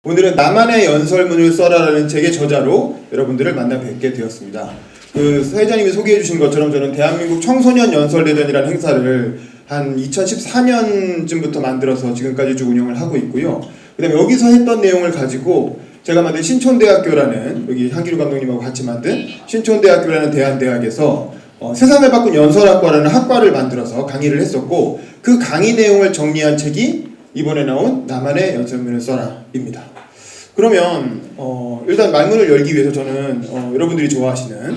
오늘은 나만의 연설문을 써라라는 책의 저자로 여러분들을 만나 뵙게 되었습니다. 그 사회자님이 소개해 주신 것처럼 저는 대한민국 청소년 연설대전이라는 행사를 한 2014년쯤부터 만들어서 지금까지 쭉 운영을 하고 있고요. 그 다음에 여기서 했던 내용을 가지고 제가 만든 신촌대학교라는, 여기 한기루 감독님하고 같이 만든 신촌대학교라는 대한대학에서 세상을 바꾼 연설학과라는 학과를 만들어서 강의를 했었고, 그 강의 내용을 정리한 책이 이번에 나온 나만의 연설문을 써라입니다. 그러면 일단 말문을 열기 위해서 저는 여러분들이 좋아하시는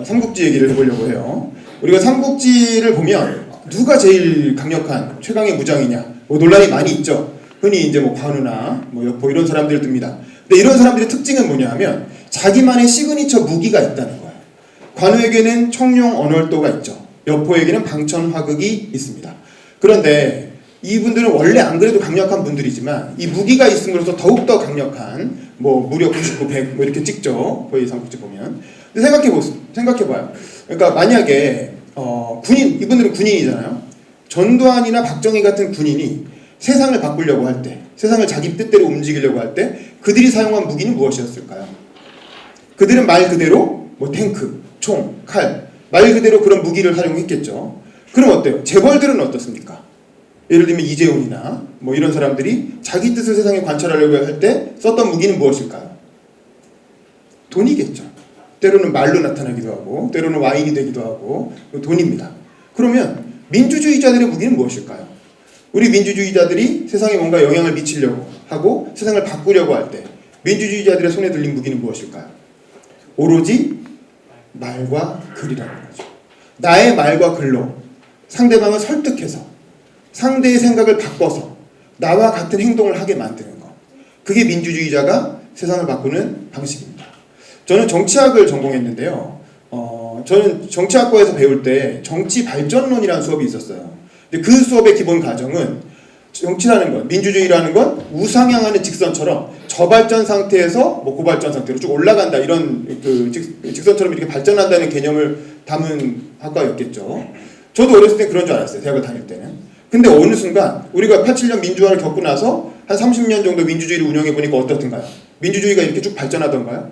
삼국지 얘기를 해보려고 해요. 우리가 삼국지를 보면 누가 제일 강력한 최강의 무장이냐 논란이 많이 있죠. 흔히 이제 관우나 여포 이런 사람들 듭니다. 근데 이런 사람들의 특징은 뭐냐 하면 자기만의 시그니처 무기가 있다는 거예요. 관우에게는 청룡 언월도가 있죠. 여포에게는 방천화극이 있습니다. 그런데 이분들은 원래 안 그래도 강력한 분들이지만 이 무기가 있음으로써 더욱더 강력한 무려 99, 100 이렇게 찍죠. 거의 삼국지 보면. 근데 생각해봐요. 그러니까 만약에 이분들은 군인이잖아요. 전두환이나 박정희 같은 군인이 세상을 바꾸려고 할 때, 세상을 자기 뜻대로 움직이려고 할 때 그들이 사용한 무기는 무엇이었을까요? 그들은 말 그대로 탱크, 총, 칼, 말 그대로 그런 무기를 활용했겠죠. 그럼 어때요? 재벌들은 어떻습니까? 예를 들면 이재훈이나 이런 사람들이 자기 뜻을 세상에 관철하려고 할 때 썼던 무기는 무엇일까요? 돈이겠죠. 때로는 말로 나타나기도 하고 때로는 와인이 되기도 하고 돈입니다. 그러면 민주주의자들의 무기는 무엇일까요? 우리 민주주의자들이 세상에 뭔가 영향을 미치려고 하고 세상을 바꾸려고 할 때 민주주의자들의 손에 들린 무기는 무엇일까요? 오로지 말과 글이라는 거죠. 나의 말과 글로 상대방을 설득해서 상대의 생각을 바꿔서 나와 같은 행동을 하게 만드는 것. 그게 민주주의자가 세상을 바꾸는 방식입니다. 저는 정치학을 전공했는데요. 저는 정치학과에서 배울 때 정치발전론이라는 수업이 있었어요. 근데 그 수업의 기본 가정은 정치라는 건, 민주주의라는 건 우상향하는 직선처럼 저발전 상태에서 고발전 상태로 쭉 올라간다, 이런 직선처럼 이렇게 발전한다는 개념을 담은 학과였겠죠. 저도 어렸을 때 그런 줄 알았어요. 대학을 다닐 때는. 근데 어느 순간 우리가 87년 민주화를 겪고 나서 한 30년 정도 민주주의를 운영해 보니까 어떻든가요? 민주주의가 이렇게 쭉 발전하던가요?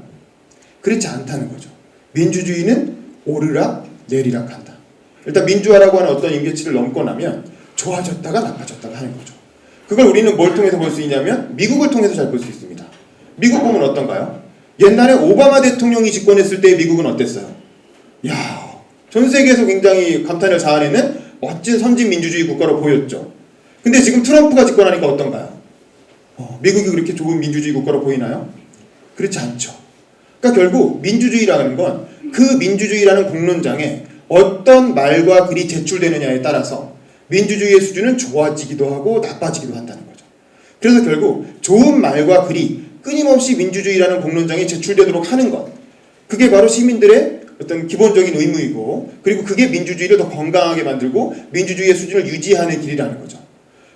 그렇지 않다는 거죠. 민주주의는 오르락 내리락 한다. 일단 민주화라고 하는 어떤 임계치를 넘고 나면 좋아졌다가 나빠졌다가 하는 거죠. 그걸 우리는 뭘 통해서 볼 수 있냐면 미국을 통해서 잘 볼 수 있습니다. 미국 보면 어떤가요? 옛날에 오바마 대통령이 집권했을 때 미국은 어땠어요? 전 세계에서 굉장히 감탄을 자아내는 멋진 선진 민주주의 국가로 보였죠. 근데 지금 트럼프가 집권하니까 어떤가요? 미국이 그렇게 좋은 민주주의 국가로 보이나요? 그렇지 않죠. 그러니까 결국 민주주의라는 건 그 민주주의라는 공론장에 어떤 말과 글이 제출되느냐에 따라서 민주주의의 수준은 좋아지기도 하고 나빠지기도 한다는 거죠. 그래서 결국 좋은 말과 글이 끊임없이 민주주의라는 공론장에 제출되도록 하는 것, 그게 바로 시민들의 어떤 기본적인 의무이고, 그리고 그게 민주주의를 더 건강하게 만들고 민주주의의 수준을 유지하는 길이라는 거죠.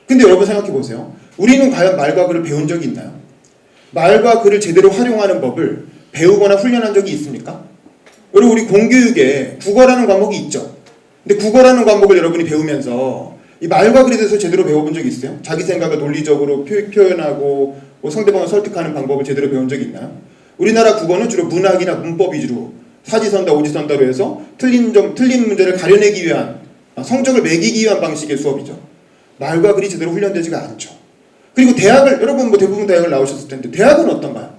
근데 여러분 생각해 보세요. 우리는 과연 말과 글을 배운 적이 있나요? 말과 글을 제대로 활용하는 법을 배우거나 훈련한 적이 있습니까? 여러분, 우리 공교육에 국어라는 과목이 있죠. 근데 국어라는 과목을 여러분이 배우면서 이 말과 글에 대해서 제대로 배워본 적이 있어요? 자기 생각을 논리적으로 표현하고 상대방을 설득하는 방법을 제대로 배운 적이 있나요? 우리나라 국어는 주로 문학이나 문법 위주로 사지선다 오지선다로 해서 틀린 문제를 가려내기 위한, 성적을 매기기 위한 방식의 수업이죠. 말과 글이 제대로 훈련되지가 않죠. 그리고 대학을, 여러분 대부분 대학을 나오셨을 텐데 대학은 어떤가요?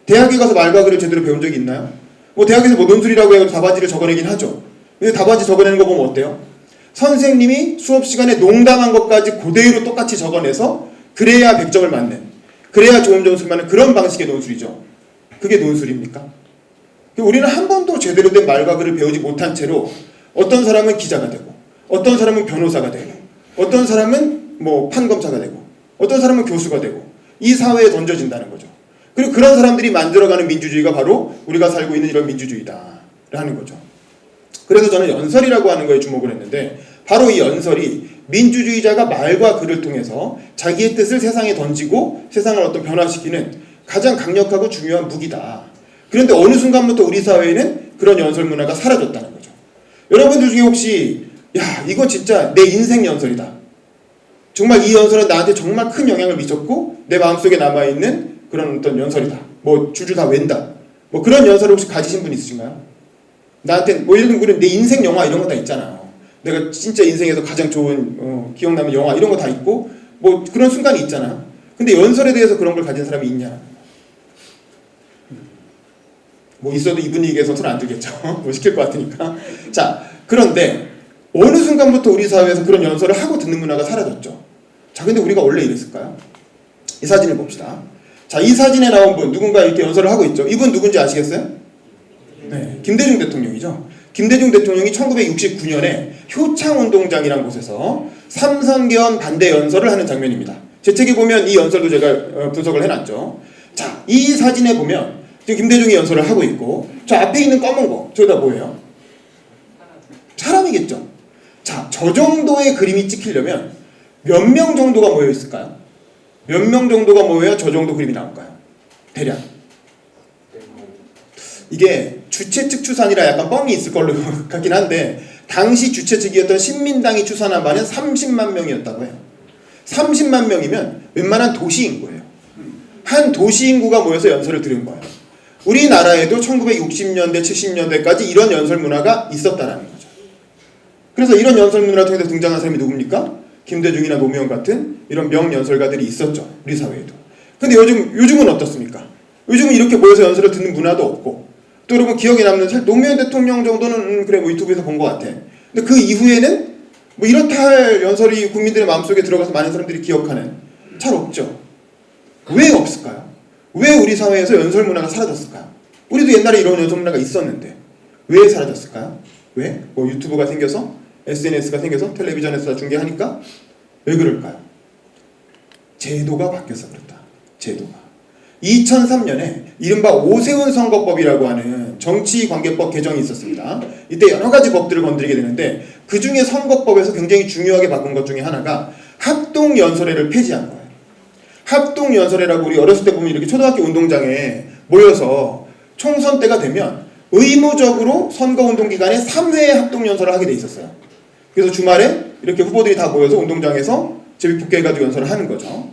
대학에 가서 말과 글을 제대로 배운 적이 있나요? 대학에서 논술이라고 해서 답안지를 적어내긴 하죠. 근데 답안지 적어내는 거 보면 어때요? 선생님이 수업 시간에 농담한 것까지 그대로 똑같이 적어내서 그래야 100점을 맞는, 그래야 좋은 점수를 맞는 그런 방식의 논술이죠. 그게 논술입니까? 우리는 한 번도 제대로 된 말과 글을 배우지 못한 채로 어떤 사람은 기자가 되고, 어떤 사람은 변호사가 되고, 어떤 사람은 판검사가 되고, 어떤 사람은 교수가 되고, 이 사회에 던져진다는 거죠. 그리고 그런 사람들이 만들어가는 민주주의가 바로 우리가 살고 있는 이런 민주주의다라는 거죠. 그래서 저는 연설이라고 하는 거에 주목을 했는데, 바로 이 연설이 민주주의자가 말과 글을 통해서 자기의 뜻을 세상에 던지고 세상을 어떤 변화시키는 가장 강력하고 중요한 무기다. 그런데 어느 순간부터 우리 사회에는 그런 연설 문화가 사라졌다는 거죠. 여러분들 중에 혹시 이거 진짜 내 인생 연설이다, 정말 이 연설은 나한테 정말 큰 영향을 미쳤고 내 마음속에 남아있는 그런 어떤 연설이다. 뭐 줄줄 다 웬다. 뭐 그런 연설을 혹시 가지신 분 있으신가요? 나한테 뭐 예를 들면 내 인생 영화 이런 거 다 있잖아요. 내가 진짜 인생에서 가장 좋은 기억나는 영화 이런 거 다 있고 뭐 그런 순간이 있잖아요. 근데 연설에 대해서 그런 걸 가진 사람이 있냐? 뭐 있어도 이분 얘기해서 손 안 들겠죠. 뭐 시킬 것 같으니까. 자, 그런데 어느 순간부터 우리 사회에서 그런 연설을 하고 듣는 문화가 사라졌죠. 자, 근데 우리가 원래 이랬을까요? 이 사진을 봅시다. 자, 이 사진에 나온 분 누군가 이렇게 연설을 하고 있죠. 이분 누군지 아시겠어요? 네, 김대중 대통령이죠. 김대중 대통령이 1969년에 효창운동장이라는 곳에서 삼선개헌 반대 연설을 하는 장면입니다. 제 책에 보면 이 연설도 제가 분석을 해놨죠. 자, 이 사진에 보면 지금 김대중이 연설을 하고 있고 저 앞에 있는 검은 거 저기다 뭐예요? 사람이겠죠. 자, 저 정도의 그림이 찍히려면 몇 명 정도가 모여 있을까요? 몇 명 정도가 모여야 저 정도 그림이 나올까요? 대략. 이게 주최 측 추산이라 약간 뻥이 있을 걸로 같긴 한데 당시 주최 측이었던 신민당이 추산한 바는 30만 명이었다고 해요. 30만 명이면 웬만한 도시 인구예요. 한 도시 인구가 모여서 연설을 들은 거예요. 우리나라에도 1960년대, 70년대까지 이런 연설 문화가 있었다는 거죠. 그래서 이런 연설 문화를 통해서 등장한 사람이 누굽니까? 김대중이나 노무현 같은 이런 명연설가들이 있었죠. 우리 사회에도. 근데 요즘은 어떻습니까? 요즘은 이렇게 모여서 연설을 듣는 문화도 없고 또 여러분 기억에 남는 사실 노무현 대통령 정도는 그래 뭐 유튜브에서 본 것 같아. 근데 그 이후에는 뭐 이렇다 할 연설이 국민들의 마음속에 들어가서 많은 사람들이 기억하는 잘 없죠. 왜 없을까요? 왜 우리 사회에서 연설 문화가 사라졌을까요? 우리도 옛날에 이런 연설 문화가 있었는데 왜 사라졌을까요? 왜? 뭐 유튜브가 생겨서? SNS가 생겨서? 텔레비전에서 중계하니까? 왜 그럴까요? 제도가 바뀌어서 그렇다. 제도가. 2003년에 이른바 오세훈 선거법이라고 하는 정치관계법 개정이 있었습니다. 이때 여러 가지 법들을 건드리게 되는데 그 중에 선거법에서 굉장히 중요하게 바꾼 것 중에 하나가 합동연설회를 폐지한 거예요. 합동연설회라고 우리 어렸을 때 보면 이렇게 초등학교 운동장에 모여서 총선 때가 되면 의무적으로 선거운동 기간에 3회 합동연설을 하게 돼 있었어요. 그래서 주말에 이렇게 후보들이 다 모여서 운동장에서 제비뽑기해가지고 연설을 하는 거죠.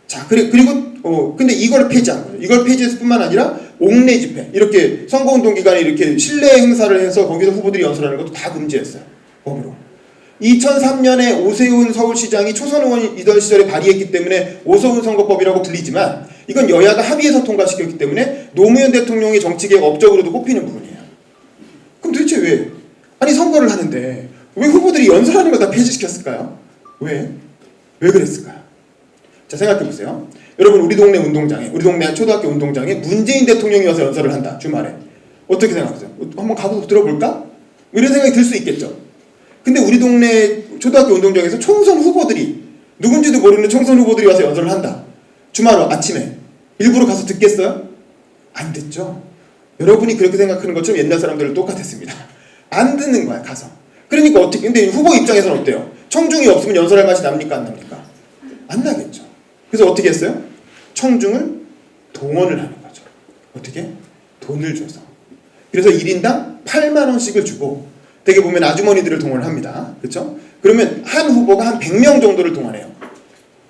자, 그리고 근데 이걸 폐지한 거예요. 이걸 폐지해서 뿐만 아니라 옥내 집회, 이렇게 선거운동 기간에 이렇게 실내 행사를 해서 거기서 후보들이 연설하는 것도 다 금지했어요. 법으로. 2003년에 오세훈 서울시장이 초선 의원이던 시절에 발의했기 때문에 오세훈 선거법이라고 불리지만 이건 여야가 합의해서 통과시켰기 때문에 노무현 대통령의 정치개혁 업적으로도 꼽히는 부분이에요. 그럼 도대체 왜? 아니 선거를 하는데 왜 후보들이 연설하는 걸 다 폐지시켰을까요? 왜? 왜 그랬을까요? 자, 생각해보세요. 여러분 우리 동네 운동장에, 우리 동네 초등학교 운동장에 문재인 대통령이 와서 연설을 한다. 주말에. 어떻게 생각하세요? 한번 가서 들어볼까? 이런 생각이 들 수 있겠죠. 근데 우리 동네 초등학교 운동장에서 총선 후보들이 누군지도 모르는 총선 후보들이 와서 연설을 한다. 주말 아침에 일부러 가서 듣겠어요? 안 듣죠. 여러분이 그렇게 생각하는 것처럼 옛날 사람들은 똑같았습니다. 안 듣는 거야 가서. 그러니까 어떻게 근데 후보 입장에서는 어때요? 청중이 없으면 연설할 맛이 납니까 안 납니까? 안 나겠죠. 그래서 어떻게 했어요? 청중을 동원을 하는 거죠. 어떻게? 돈을 줘서. 그래서 1인당 8만 원씩을 주고 되게 보면 아주머니들을 동원을 합니다. 그렇죠? 그러면 한 후보가 한 100명 정도를 동원해요.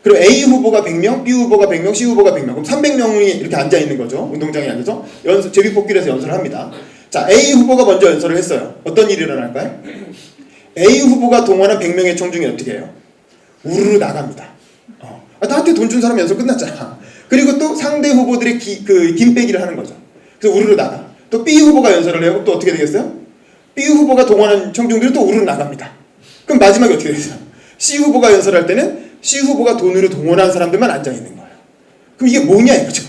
그리고 A 후보가 100명, B 후보가 100명, C 후보가 100명. 그럼 300명이 이렇게 앉아 있는 거죠. 운동장에 앉아서 제비뽑기를 해서 연설을 합니다. 자, A 후보가 먼저 연설을 했어요. 어떤 일이 일어날까요? A 후보가 동원한 100명의 청중이 어떻게 해요? 우르르 나갑니다. 나한테 돈 준 사람 연설 끝났잖아. 그리고 또 상대 후보들의 김빼기를 하는 거죠. 그래서 우르르 나가. 또 B 후보가 연설을 해요. 또 어떻게 되겠어요? B 후보가 동원한 청중들이 또 우르르 나갑니다. 그럼 마지막에 어떻게 되겠어요? C 후보가 연설할 때는 C 후보가 돈으로 동원한 사람들만 앉아있는 거예요. 그럼 이게 뭐냐 이거죠.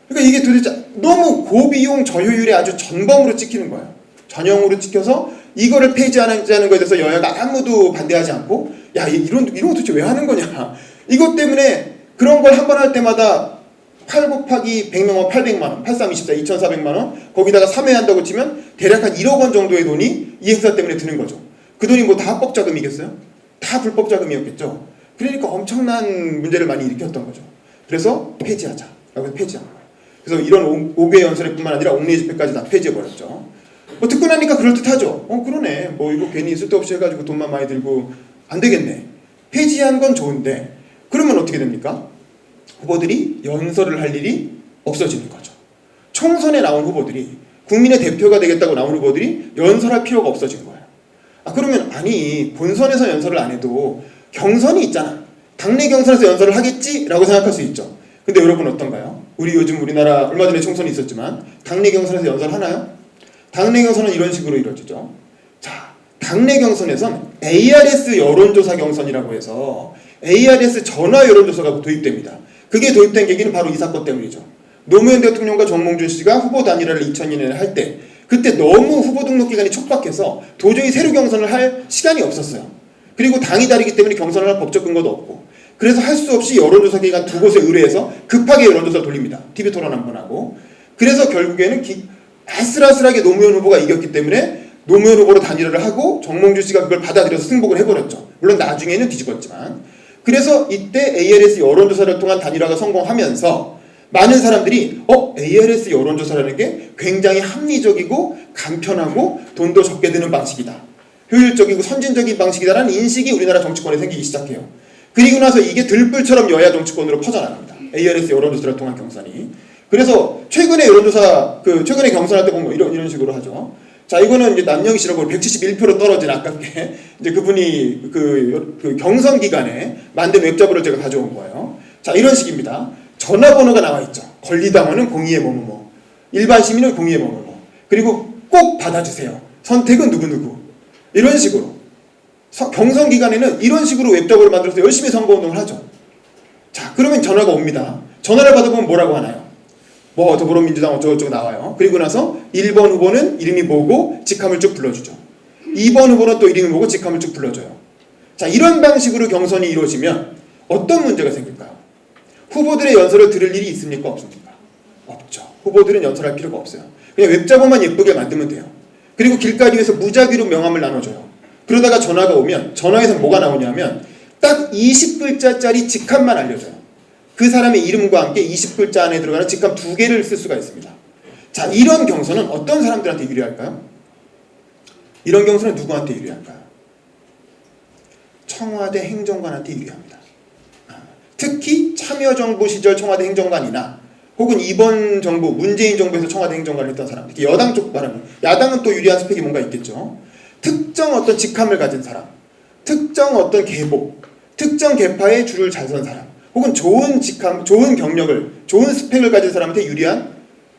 그러니까 이게 도대체 너무 고비용 저효율에 아주 전범으로 찍히는 거예요. 전형으로 찍혀서 이거를 폐지하는 거에 대해서 여야가 아무도 반대하지 않고 야 이런 거 도대체 왜 하는 거냐. 이것 때문에 그런 걸 한 번 할 때마다 8 곱하기 100명 800만 원, 8324, 2400만 원 거기다가 3회 한다고 치면 대략 한 1억 원 정도의 돈이 이 행사 때문에 드는 거죠. 그 돈이 뭐 다 합법 자금이겠어요? 다 불법 자금이었겠죠. 그러니까 엄청난 문제를 많이 일으켰던 거죠. 그래서 폐지하자라고 해서 폐지한 거예요. 그래서 이런 5개 연설회 뿐만 아니라 옥내 집회까지 다 폐지해버렸죠. 뭐 듣고 나니까 그럴듯하죠. 그러네. 뭐 이거 괜히 쓸데없이 해가지고 돈만 많이 들고 안 되겠네. 폐지한 건 좋은데 그러면 어떻게 됩니까? 후보들이 연설을 할 일이 없어지는 거죠. 총선에 나온 후보들이, 국민의 대표가 되겠다고 나온 후보들이 연설할 필요가 없어진 거예요. 그러면 아니 본선에서 연설을 안 해도 경선이 있잖아, 당내 경선에서 연설을 하겠지라고 생각할 수 있죠. 근데 여러분 어떤가요? 요즘 우리나라 얼마 전에 총선이 있었지만 당내 경선에서 연설하나요? 당내 경선은 이런 식으로 이루어지죠. 자, 당내 경선에선 ARS 여론조사 경선이라고 해서 ARS 전화 여론조사가 도입됩니다. 그게 도입된 계기는 바로 이 사건 때문이죠. 노무현 대통령과 정몽준 씨가 후보 단일화를 2002년에 할 때, 그때 너무 후보 등록 기간이 촉박해서 도저히 세로 경선을 할 시간이 없었어요. 그리고 당이 다르기 때문에 경선을 할 법적 근거도 없고, 그래서 할 수 없이 여론조사 기관 두 곳에 의뢰해서 급하게 여론조사를 돌립니다. TV 토론 한 번 하고. 그래서 결국에는 아슬아슬하게 노무현 후보가 이겼기 때문에 노무현 후보로 단일화를 하고 정몽준 씨가 그걸 받아들여서 승복을 해버렸죠. 물론 나중에는 뒤집었지만. 그래서 이때 ARS 여론조사를 통한 단일화가 성공하면서 많은 사람들이 ARS 여론조사라는 게 굉장히 합리적이고 간편하고 돈도 적게 드는 방식이다, 효율적이고 선진적인 방식이다라는 인식이 우리나라 정치권에 생기기 시작해요. 그리고 나서 이게 들불처럼 여야 정치권으로 퍼져나갑니다. ARS 여론조사를 통한 경선이. 그래서 최근에 여론조사, 최근에 경선할 때 보면 이런 식으로 하죠. 자, 이거는 이제 남영희 씨라고 171표로 떨어진 아깝게 이제 그분이 그 경선 기간에 만든 웹자보를 제가 가져온 거예요. 자, 이런 식입니다. 전화번호가 나와 있죠. 권리당원은 공의의 뭐뭐뭐, 일반 시민은 공의의 뭐뭐뭐, 그리고 꼭 받아주세요. 선택은 누구누구. 이런 식으로. 경선 기간에는 이런 식으로 웹자보를 만들어서 열심히 선거운동을 하죠. 자, 그러면 전화가 옵니다. 전화를 받아보면 뭐라고 하나요? 뭐 더불어민주당 어쩌고저쩌고 나와요. 그리고 나서 1번 후보는 이름이 뭐고 직함을 쭉 불러주죠. 2번 후보는 또 이름이 뭐고 직함을 쭉 불러줘요. 자, 이런 방식으로 경선이 이루어지면 어떤 문제가 생길까요? 후보들의 연설을 들을 일이 있습니까? 없습니까? 없죠. 후보들은 연설할 필요가 없어요. 그냥 웹자보만 예쁘게 만들면 돼요. 그리고 길거리에서 무작위로 명함을 나눠줘요. 그러다가 전화가 오면 전화에서 뭐가 나오냐면 딱 20글자짜리 직함만 알려줘요. 그 사람의 이름과 함께 20글자 안에 들어가는 직함 2개를 쓸 수가 있습니다. 자, 이런 경선은 어떤 사람들한테 유리할까요? 이런 경선은 누구한테 유리할까요? 청와대 행정관한테 유리합니다. 특히 참여정부 시절 청와대 행정관이나 혹은 이번 정부, 문재인 정부에서 청와대 행정관을 했던 사람, 특히 여당 쪽 말하면, 야당은 또 유리한 스펙이 뭔가 있겠죠. 특정 어떤 직함을 가진 사람, 특정 어떤 계보, 특정 계파의 줄을 잘 선 사람, 혹은 좋은 직함, 좋은 경력을, 좋은 스펙을 가진 사람한테 유리한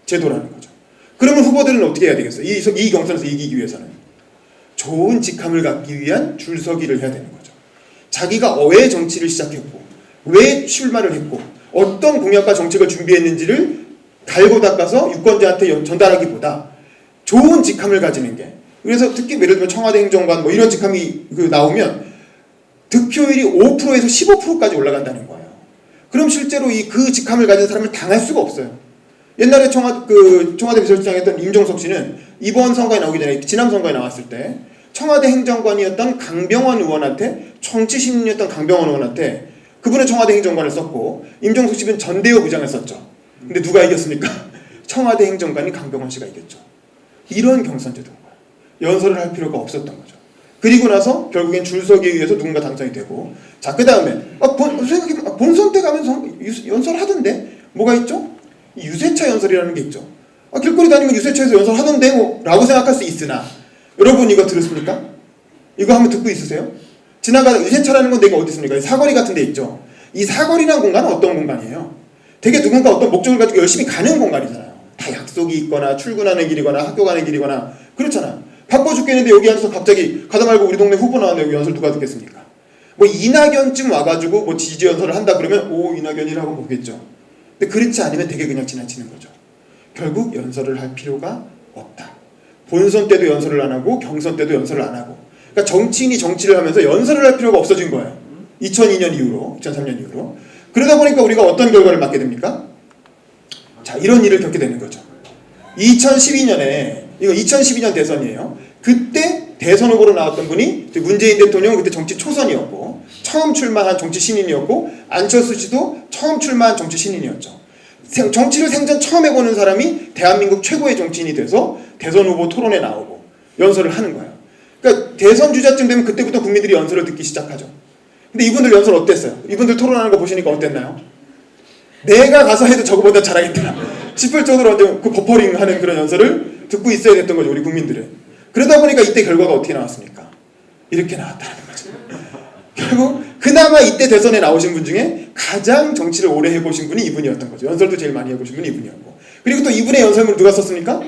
제도라는 거죠. 그러면 후보들은 어떻게 해야 되겠어요? 이 경선에서 이기기 위해서는 좋은 직함을 갖기 위한 줄서기를 해야 되는 거죠. 자기가 왜 정치를 시작했고, 왜 출마를 했고, 어떤 공약과 정책을 준비했는지를 갈고 닦아서 유권자한테 전달하기보다 좋은 직함을 가지는 게, 그래서 특히 예를 들면 청와대 행정관 뭐 이런 직함이 나오면 득표율이 5%에서 15%까지 올라간다는 거예요. 그럼 실제로 그 직함을 가진 사람을 당할 수가 없어요. 옛날에 청와대 비서실장 했던 임종석 씨는 이번 선거에 나오기 전에 지난 선거에 나왔을 때 청와대 행정관이었던 강병원 의원한테, 정치 신인이었던 강병원 의원한테, 그분은 청와대 행정관을 썼고 임종석 씨는 전대호 부장을 썼죠. 근데 누가 이겼습니까? 청와대 행정관이 강병원 씨가 이겼죠. 이런 경선제도인 거예요. 연설을 할 필요가 없었던 거죠. 그리고 나서 결국엔 줄서기에 의해서 누군가 당선이 되고, 자, 그 다음에 생각해보면 본선 때 가면 연설하던데 뭐가 있죠? 유세차 연설이라는 게 있죠. 길거리 다니면 유세차에서 연설하던데 뭐 라고 생각할 수 있으나, 여러분 이거 들었습니까? 이거 한번 듣고 있으세요? 지나가다 유세차라는 건 내가 어디 있습니까? 사거리 같은 데 있죠. 이 사거리라는 공간은 어떤 공간이에요? 되게 누군가 어떤 목적을 가지고 열심히 가는 공간이잖아요. 다 약속이 있거나 출근하는 길이거나 학교 가는 길이거나 그렇잖아. 바빠 죽겠는데 여기 앉아서 갑자기 가다 말고 우리 동네 후보 나왔는데 여기 연설 누가 듣겠습니까? 뭐 이낙연쯤 와가지고 뭐 지지 연설을 한다 그러면 오, 이낙연이라고 보겠죠. 근데 그렇지 않으면 되게 그냥 지나치는 거죠. 결국 연설을 할 필요가 없다. 본선 때도 연설을 안 하고 경선 때도 연설을 안 하고, 그러니까 정치인이 정치를 하면서 연설을 할 필요가 없어진 거예요. 2002년 이후로, 2003년 이후로. 그러다 보니까 우리가 어떤 결과를 맞게 됩니까? 자, 이런 일을 겪게 되는 거죠. 2012년에, 이거 2012년 대선이에요. 그때 대선 후보로 나왔던 분이 문재인 대통령, 그때 정치 초선이었고 처음 출마한 정치 신인이었고, 안철수 씨도 처음 출마한 정치 신인이었죠. 정치를 생전 처음 해보는 사람이 대한민국 최고의 정치인이 돼서 대선 후보 토론에 나오고 연설을 하는 거예요. 그러니까 대선 주자쯤 되면 그때부터 국민들이 연설을 듣기 시작하죠. 근데 이분들 연설 어땠어요? 이분들 토론하는 거 보시니까 어땠나요? 내가 가서 해도 저거보다 잘하겠다 싶을 정도로 완전 그 버퍼링하는 그런 연설을 듣고 있어야 됐던 거죠, 우리 국민들은. 그러다 보니까 이때 결과가 어떻게 나왔습니까? 이렇게 나왔다는 거죠. 결국 그나마 이때 대선에 나오신 분 중에 가장 정치를 오래 해보신 분이 이분이었던 거죠. 연설도 제일 많이 해보신 분이 이분이었고, 그리고 또 이분의 연설문을 누가 썼습니까?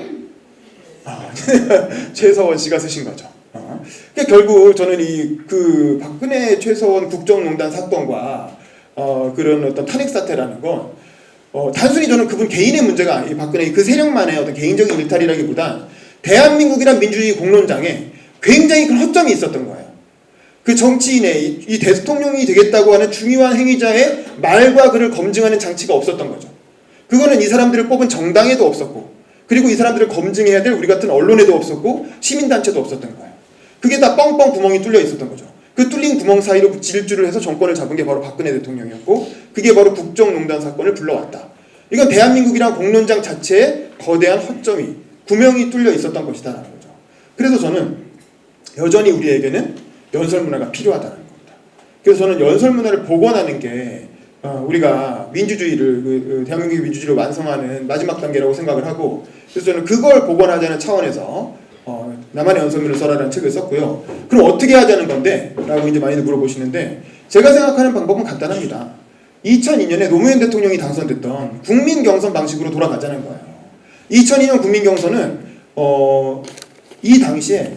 최서원 씨가 쓰신 거죠. 그러니까 결국 저는 그 박근혜 최서원 국정농단 사건과 그런 어떤 탄핵 사태라는 건 단순히 저는 그분 개인의 문제가, 이 박근혜 그 세력만의 어떤 개인적인 일탈이라기보단 대한민국이란 민주주의 공론장에 굉장히 큰 허점이 있었던 거예요. 그 정치인의 이 대통령이 되겠다고 하는 중요한 행위자의 말과 글을 검증하는 장치가 없었던 거죠. 그거는 이 사람들을 뽑은 정당에도 없었고, 그리고 이 사람들을 검증해야 될 우리 같은 언론에도 없었고, 시민단체도 없었던 거예요. 그게 다 뻥뻥 구멍이 뚫려 있었던 거죠. 그 뚫린 구멍 사이로 질주를 해서 정권을 잡은 게 바로 박근혜 대통령이었고, 그게 바로 국정농단 사건을 불러왔다. 이건 대한민국이란 공론장 자체에 거대한 허점이, 구멍이 뚫려 있었던 것이다라는 거죠. 그래서 저는 여전히 우리에게는 연설 문화가 필요하다는 겁니다. 그래서 저는 연설 문화를 복원하는 게 우리가 민주주의를 대한민국의 민주주의를 완성하는 마지막 단계라고 생각을 하고, 그래서 저는 그걸 복원하자는 차원에서 나만의 연설문을 써라라는 책을 썼고요. 그럼 어떻게 하자는 건데? 라고 이제 많이들 물어보시는데, 제가 생각하는 방법은 간단합니다. 2002년에 노무현 대통령이 당선됐던 국민 경선 방식으로 돌아가자는 거예요. 2002년 국민 경선은 이 당시에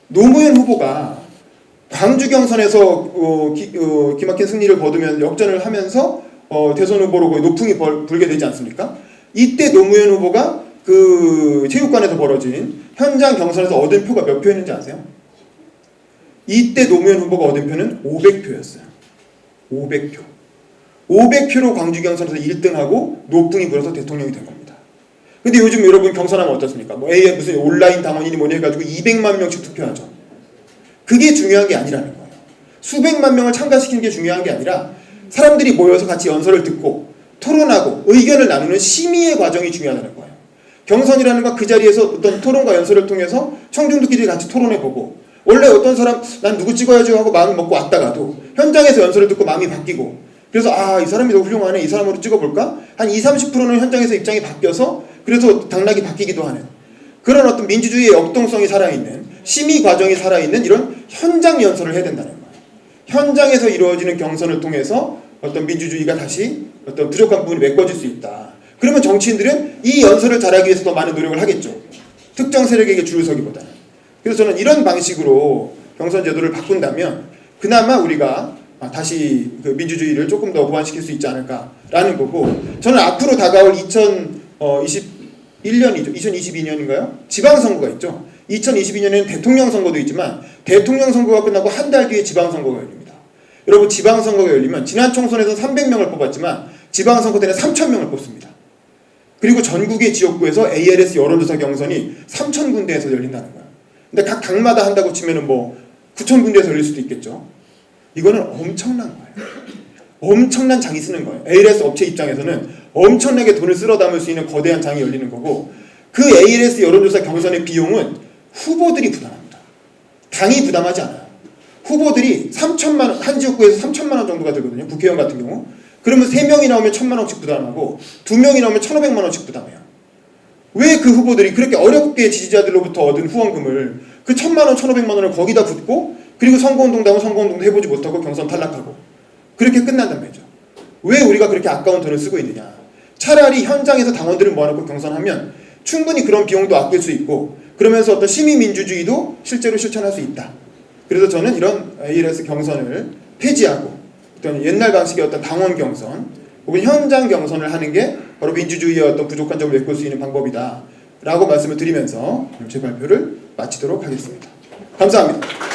노무현 후보가 광주 경선에서 기막힌 승리를 거두면 역전을 하면서 대선 후보로 거의 높풍이 불게 되지 않습니까? 이때 노무현 후보가 그 체육관에서 벌어진 현장 경선에서 얻은 표가 몇 표였는지 아세요? 이때 노무현 후보가 얻은 표는 500표였어요. 500표. 500표로 광주 경선에서 1등하고 높풍이 불어서 대통령이 된 겁니다. 근데 요즘 여러분 경선하면 어떻습니까? 뭐 무슨 온라인 당원이니 뭐니 해가지고 200만 명씩 투표하죠. 그게 중요한 게 아니라는 거예요. 수백만 명을 참가시키는 게 중요한 게 아니라 사람들이 모여서 같이 연설을 듣고 토론하고 의견을 나누는 심의의 과정이 중요하다는 거예요. 경선이라는 건 그 자리에서 어떤 토론과 연설을 통해서 청중들끼리 같이 토론해보고, 원래 어떤 사람 난 누구 찍어야지 하고 마음을 먹고 왔다가도 현장에서 연설을 듣고 마음이 바뀌고, 그래서 이 사람이 더 훌륭하네, 이 사람으로 찍어볼까? 한 20-30%는 현장에서 입장이 바뀌어서 그래서 당락이 바뀌기도 하는 그런 어떤 민주주의의 역동성이 살아있는, 심의 과정이 살아있는 이런 현장 연설을 해야 된다는 거예요. 현장에서 이루어지는 경선을 통해서 어떤 민주주의가 다시 어떤 부족한 부분이 메꿔질 수 있다. 그러면 정치인들은 이 연설을 잘하기 위해서 더 많은 노력을 하겠죠. 특정 세력에게 줄을 서기보다는. 그래서 저는 이런 방식으로 경선 제도를 바꾼다면 그나마 우리가 다시 그 민주주의를 조금 더 보완시킬 수 있지 않을까라는 거고, 저는 앞으로 다가올 2021년이죠. 2022년인가요? 지방선거가 있죠. 2022년에는 대통령 선거도 있지만 대통령 선거가 끝나고 한 달 뒤에 지방선거가 열립니다. 여러분, 지방선거가 열리면 지난 총선에서 300명을 뽑았지만 지방선거 때는 3,000명을 뽑습니다. 그리고 전국의 지역구에서 ALS 여론조사 경선이 3,000군데에서 열린다는 거예요. 근데 각 당마다 한다고 치면은 뭐 9,000군데에서 열릴 수도 있겠죠. 이거는 엄청난 거예요. 엄청난 장이 쓰는 거예요. ALS 업체 입장에서는 엄청나게 돈을 쓸어 담을 수 있는 거대한 장이 열리는 거고, 그 ALS 여론조사 경선의 비용은 후보들이 부담합니다. 당이 부담하지 않아요. 후보들이 3천만 원, 한 지역구에서 3천만 원 정도가 들거든요. 국회의원 같은 경우. 그러면 3명이 나오면 1,000만 원씩 부담하고 2명이 나오면 1,500만 원씩 부담해요. 왜 그 후보들이 그렇게 어렵게 지지자들로부터 얻은 후원금을 그 1,000만 원, 1,500만 원을 거기다 붓고, 그리고 선거운동도 선거운동도 해보지 못하고 경선 탈락하고 그렇게 끝난단 말이죠. 왜 우리가 그렇게 아까운 돈을 쓰고 있느냐. 차라리 현장에서 당원들을 모아놓고 경선하면 충분히 그런 비용도 아낄 수 있고, 그러면서 어떤 시민민주주의도 실제로 실천할 수 있다. 그래서 저는 이런 ALS 경선을 폐지하고 어떤 옛날 방식의 어떤 당원 경선 혹은 현장 경선을 하는 게 바로 민주주의의 어떤 부족한 점을 메꿀 수 있는 방법이다 라고 말씀을 드리면서 제 발표를 마치도록 하겠습니다. 감사합니다.